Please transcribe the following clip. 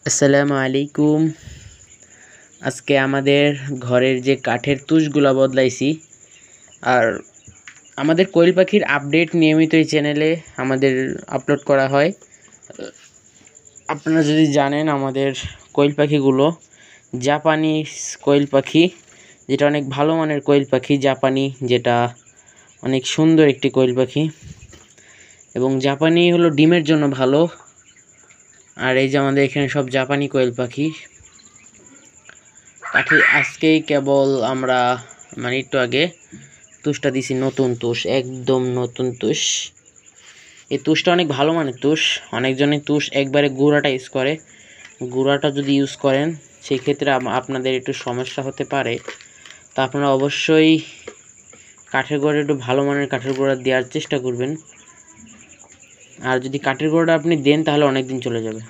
আসসালামু আলাইকুম। আজকে আমাদের ঘরের যে কাঠের তুষগুলা বদলাইছি। আর আমাদের কোয়েল পাখির আপডেট নিয়মিত এই চ্যানেলে আমাদের আপলোড করা হয়। আপনারা যদি জানেন, আমাদের কোয়েল পাখিগুলো জাপানি কোয়েল পাখি, যেটা অনেক ভালো মানের কোয়েল পাখি। জাপানি, যেটা অনেক সুন্দর একটি কোয়েল পাখি, এবং জাপানি হলো ডিমের জন্য ভালো। আর এই যে আমাদের এখানে সব জাপানি কোয়েল পাখি কাঠি। আজকেই কেবল আমরা একটু আগে তুষটা দিছি, নতুন তুষ, একদম নতুন তুষ। এই তুষটা অনেক ভালো মানের তুষ। অনেকজনই তুষ একবারে গুঁড়াটা ইউজ করে। গুঁড়াটা যদি ইউজ করেন, সেই ক্ষেত্রে আপনাদের একটু সমস্যা হতে পারে। তা আপনারা অবশ্যই কাঠের গুঁড়া, একটু ভালো মানের কাঠের গুঁড়া দেওয়ার চেষ্টা করবেন। আর যদি কাঠের গুঁড়াটা আপনি দেন, তাহলে অনেক দিন চলে যাবে।